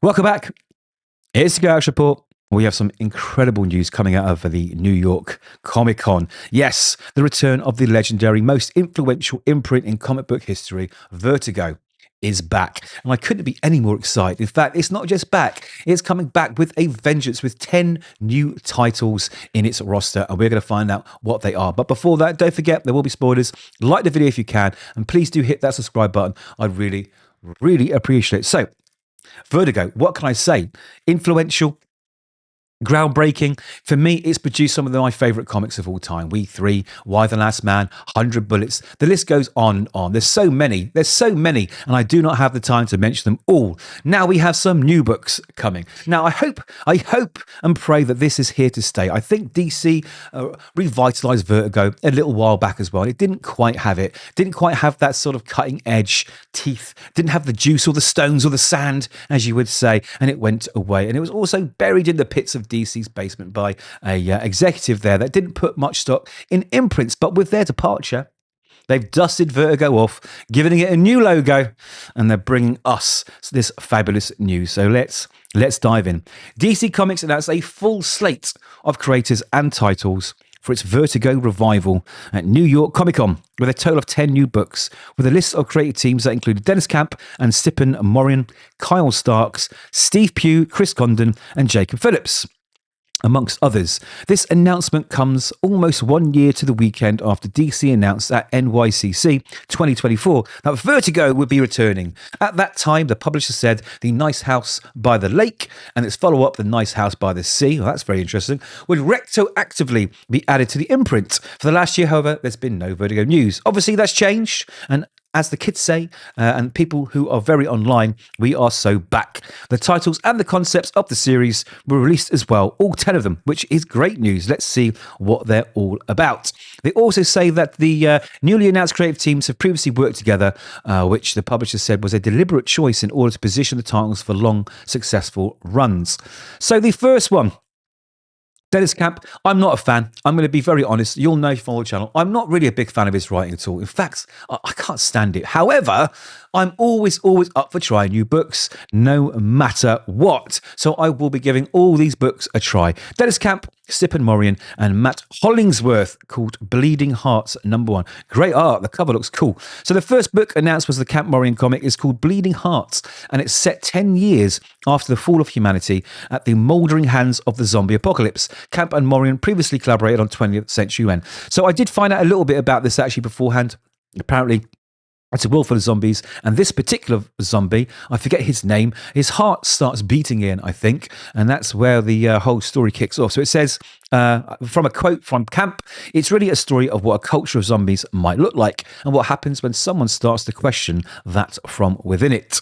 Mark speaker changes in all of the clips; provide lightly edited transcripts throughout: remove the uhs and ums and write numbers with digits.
Speaker 1: Welcome back. Here's the Kovacs report. We have some incredible news coming out of the New York Comic Con. Yes, the return of the legendary, most influential imprint in comic book history, Vertigo, is back. And I couldn't be any more excited. In fact, it's not just back, it's coming back with a vengeance with 10 new titles in its roster. And we're going to find out what they are. But before that, don't forget, there will be spoilers. Like the video if you can. And please do hit that subscribe button. I'd really, really appreciate it. So, Vertigo, what can I say? Influential, groundbreaking. For me, it's produced some of my favorite comics of all time. We Three, Why the Last Man, 100 Bullets. The list goes on and on. There's so many, and I do not have the time to mention them all. Now we have some new books coming. Now I hope and pray that this is here to stay. I think DC revitalized Vertigo a little while back as well. It didn't quite have it. Didn't quite have that sort of cutting edge teeth. Didn't have the juice or the stones or the sand, as you would say, and it went away. And it was also buried in the pits of DC's basement by a executive there that didn't put much stock in imprints, but with their departure, they've dusted Vertigo off, giving it a new logo, and they're bringing us this fabulous news. So let's dive in. DC Comics announced a full slate of creators and titles for its Vertigo revival at New York Comic Con, with a total of 10 new books, with a list of creative teams that included Deniz Camp and Stipan Morian, Kyle Starks, Steve Pugh, Chris Condon, and Jacob Phillips, amongst others. This announcement comes almost 1 year to the weekend after DC announced at NYCC 2024 that Vertigo would be returning. At that time, the publisher said The Nice House by the Lake and its follow-up, The Nice House by the Sea, well, that's very interesting, would retroactively be added to the imprint. For the last year, however, there's been no Vertigo news. Obviously, that's changed, and as the kids say, and people who are very online, we are so back. The titles and the concepts of the series were released as well, all 10 of them, which is great news. Let's see what they're all about. They also say that the newly announced creative teams have previously worked together, which the publisher said was a deliberate choice in order to position the titles for long, successful runs. So the first one, Deniz Camp, I'm not a fan. I'm going to be very honest. You'll know if you follow the channel. I'm not really a big fan of his writing at all. In fact, I can't stand it. However, I'm always up for trying new books, no matter what. So I will be giving all these books a try. Deniz Camp, Stipan Morian, and Matt Hollingsworth, called Bleeding Hearts #1. Great art. The cover looks cool. So the first book announced was the Camp Morian comic. Is called Bleeding Hearts, and it's set 10 years after the fall of humanity at the mouldering hands of the zombie apocalypse. Camp and Morian previously collaborated on 20th Century Men. So I did find out a little bit about this actually beforehand. Apparently, it's a world full of zombies, and this particular zombie, I forget his name, his heart starts beating in, I think, and that's where the whole story kicks off. So it says, from a quote from Camp, it's really a story of what a culture of zombies might look like, and what happens when someone starts to question that from within it.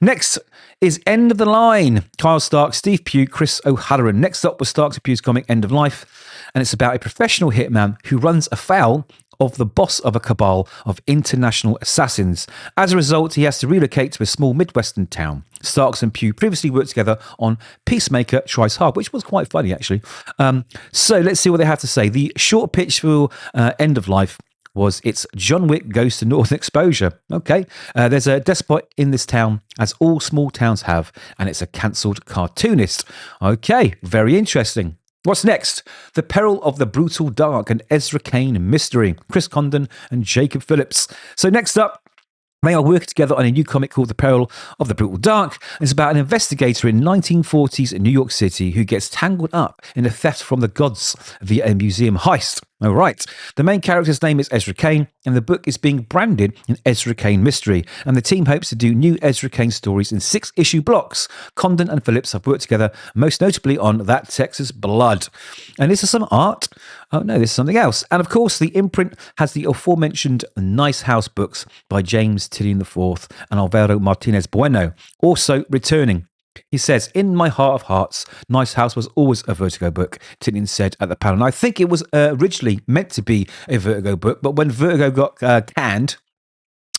Speaker 1: Next is End of the Line. Kyle Stark, Steve Pugh, Chris O'Halloran. Next up was Starks and Pugh's comic End of Life, and it's about a professional hitman who runs afoul of the boss of a cabal of international assassins. As a result, he has to relocate to a small Midwestern town. Starks and Pugh previously worked together on Peacemaker Tries Hard, which was quite funny, actually. So let's see what they have to say. The short pitch for End of Life was it's John Wick goes to Northern Exposure. Okay, there's a despot in this town, as all small towns have, and it's a cancelled cartoonist. Okay, very interesting. What's next? The Peril of the Brutal Dark, an Ezra Kane mystery. Chris Condon and Jacob Phillips. So next up, they are working together on a new comic called The Peril of the Brutal Dark. It's about an investigator in 1940s New York City who gets tangled up in a theft from the gods via a museum heist. All right. The main character's name is Ezra Kane, and the book is being branded an Ezra Kane mystery. And the team hopes to do new Ezra Kane stories in 6-issue blocks. Condon and Phillips have worked together, most notably on That Texas Blood. And this is some art. Oh no, this is something else. And of course, the imprint has the aforementioned Nice House books by James Tynion IV and Alvaro Martinez Bueno, also returning. He says, in my heart of hearts, Nice House was always a Vertigo book, Tynion said at the panel. And I think it was originally meant to be a Vertigo book, but when Vertigo got canned,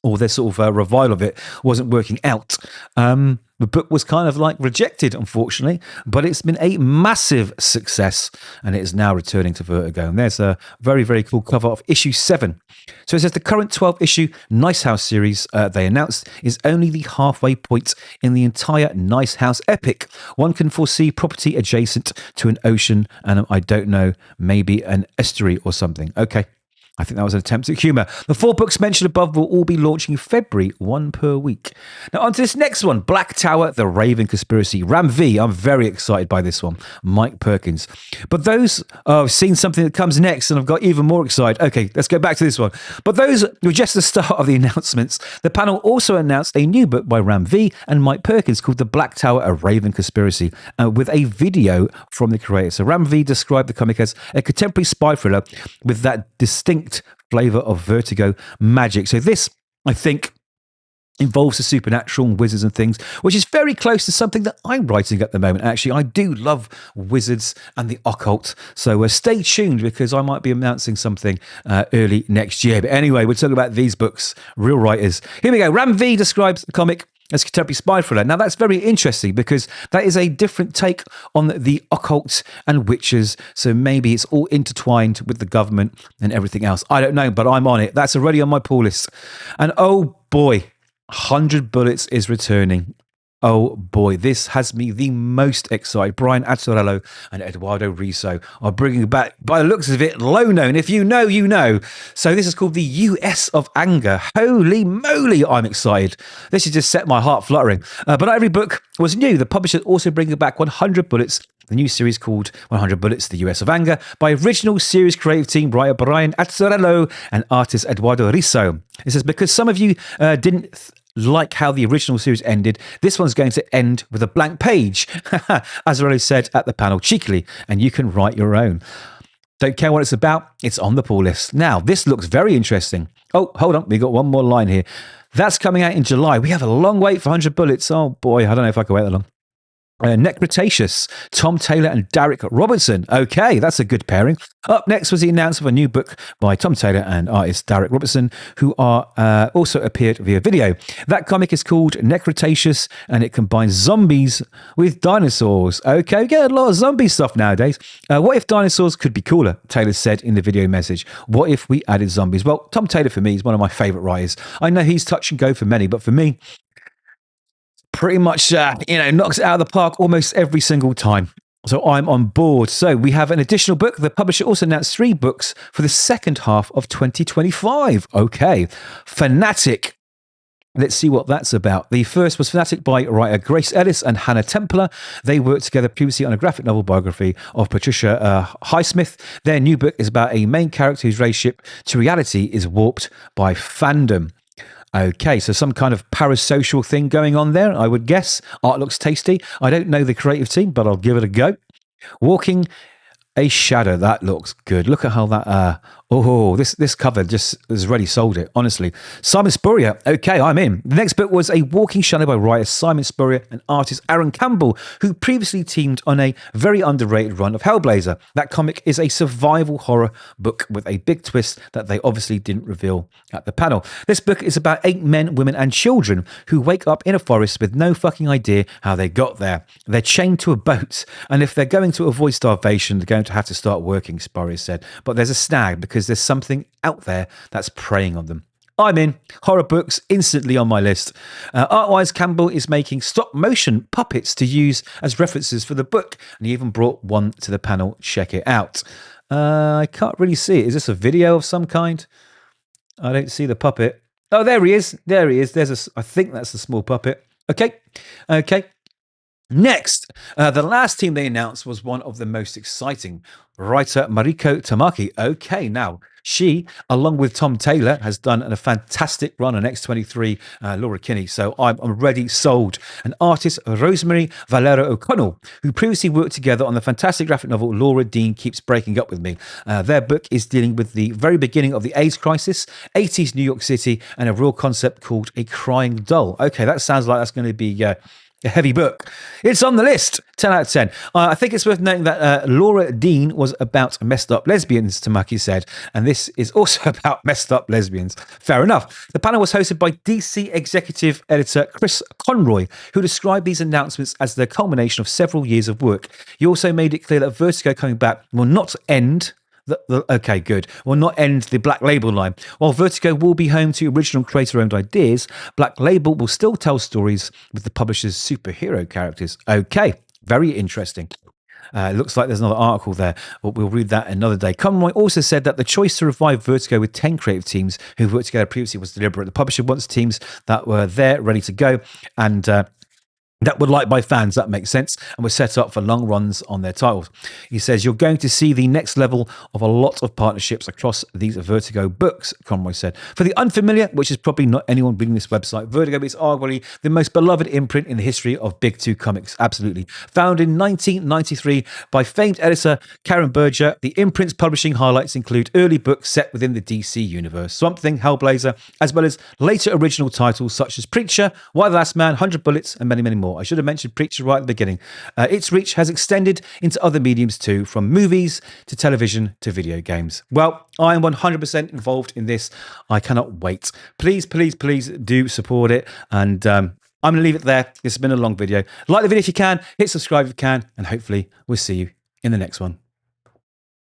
Speaker 1: or their sort of revival of it wasn't working out. The book was kind of like rejected, unfortunately, but it's been a massive success and it is now returning to Vertigo. And there's a very, very cool cover of issue 7. So it says the current 12-issue Nice House series they announced is only the halfway point in the entire Nice House epic. One can foresee property adjacent to an ocean and I don't know, maybe an estuary or something. Okay. I think that was an attempt at humour. The 4 books mentioned above will all be launching in February, 1 per week. Now, on to this next one, Black Tower, The Raven Conspiracy. Ram V, I'm very excited by this one. Mike Perkins. But those, I've seen something that comes next and I've got even more excited. Okay, let's go back to this one. But those were just the start of the announcements. The panel also announced a new book by Ram V and Mike Perkins called The Black Tower, A Raven Conspiracy, with a video from the creator. So Ram V described the comic as a contemporary spy thriller with that distinct flavour of Vertigo magic. So this, I think, involves the supernatural and wizards and things, which is very close to something that I'm writing at the moment. Actually, I do love wizards and the occult. So stay tuned because I might be announcing something early next year. But anyway, we're talking about these books, real writers. Here we go. Ram V describes the comic as contemporary spy thriller. Now, that's very interesting because that is a different take on the occult and witches. So maybe it's all intertwined with the government and everything else. I don't know, but I'm on it. That's already on my pull list. And oh boy, 100 Bullets is returning. Oh boy, this has me the most excited. Brian Azzarello and Eduardo Risso are bringing back, by the looks of it, low known. If you know, you know. So this is called the US of Anger. Holy moly, I'm excited. This has just set my heart fluttering. But not every book was new. The publisher also bringing back 100 Bullets, the new series called 100 Bullets, the US of Anger, by original series creative team writer Brian Azzarello and artist Eduardo Risso. It says, because some of you didn't like how the original series ended, this one's going to end with a blank page, Azzarello said at the panel cheekily, and you can write your own. Don't care what it's about, it's on the pull list. Now, this looks very interesting. Oh, hold on, we got one more line here. That's coming out in July. We have a long wait for 100 Bullets. Oh boy, I don't know if I can wait that long. Necretaceous, Tom Taylor and Darick Robertson. Okay, that's a good pairing. Up next was the announcement of a new book by Tom Taylor and artist Darick Robertson, who are also appeared via video. That comic is called Necretaceous, and it combines zombies with dinosaurs. Okay, we get a lot of zombie stuff nowadays. What if dinosaurs could be cooler? Taylor said in the video message. What if we added zombies? Well, Tom Taylor for me is one of my favourite writers. I know he's touch and go for many, but for me, pretty much, knocks it out of the park almost every single time. So I'm on board. So we have an additional book. The publisher also announced 3 books for the second half of 2025. Okay. Fanatic. Let's see what that's about. The first was Fanatic by writer Grace Ellis and Hannah Templer. They worked together previously on a graphic novel biography of Patricia Highsmith. Their new book is about a main character whose relationship to reality is warped by fandom. Okay, so some kind of parasocial thing going on there, I would guess. Art looks tasty. I don't know the creative team, but I'll give it a go. Walking a Shadow, that looks good. Look at how that, this cover just has already sold it, honestly. Simon Spurrier, okay, I'm in. The next book was A Walking Shadow by writer Simon Spurrier and artist Aaron Campbell, who previously teamed on a very underrated run of Hellblazer. That comic is a survival horror book with a big twist that they obviously didn't reveal at the panel. This book is about 8 men, women, and children who wake up in a forest with no fucking idea how they got there. They're chained to a boat, and if they're going to avoid starvation, they're going to have to start working, Spurrier said. But there's a snag because there's something out there that's preying on them. I'm in. Horror books instantly on my list. Art-wise, Campbell is making stop-motion puppets to use as references for the book, and he even brought one to the panel. Check it out. I can't really see it. Is this a video of some kind? I don't see the puppet. Oh, there he is. There he is. I think that's a small puppet. Okay. Next, the last team they announced was one of the most exciting. Writer Mariko Tamaki. Okay, now she, along with Tom Taylor, has done a fantastic run on X23 Laura Kinney. So I'm already sold. And artist Rosemary Valero-O'Connell, who previously worked together on the fantastic graphic novel Laura Dean Keeps Breaking Up With Me. Their book is dealing with the very beginning of the AIDS crisis, 80s New York City, and a real concept called a crying doll. Okay, that sounds like that's going to be A heavy book. It's on the list. 10 out of 10. I think it's worth noting that Laura Dean was about messed up lesbians, Tamaki said, and this is also about messed up lesbians. Fair enough. The panel was hosted by DC executive editor Chris Conroy, who described these announcements as the culmination of several years of work. He also made it clear that Vertigo coming back will not end will not end the Black Label line. While Vertigo will be home to original creator-owned ideas, Black Label will still tell stories with the publisher's superhero characters. Okay, very interesting. It looks like there's another article there, but we'll read that another day. Conroy also said that the choice to revive Vertigo with 10 creative teams who worked together previously was deliberate. The publisher wants teams that were there, ready to go, and that were liked by fans, that makes sense, and were set up for long runs on their titles. He says, you're going to see the next level of a lot of partnerships across these Vertigo books, Conroy said. For the unfamiliar, which is probably not anyone reading this website, Vertigo is arguably the most beloved imprint in the history of Big Two comics, absolutely. Founded in 1993 by famed editor Karen Berger, the imprint's publishing highlights include early books set within the DC universe, Swamp Thing, Hellblazer, as well as later original titles such as Preacher, Why the Last Man, 100 Bullets, and many, many more. I should have mentioned Preacher right at the beginning. Its reach has extended into other mediums too, from movies to television to video games. Well, I am 100% involved in this. I cannot wait. Please, please, please do support it. And I'm going to leave it there. This has been a long video. Like the video if you can, hit subscribe if you can, and hopefully we'll see you in the next one.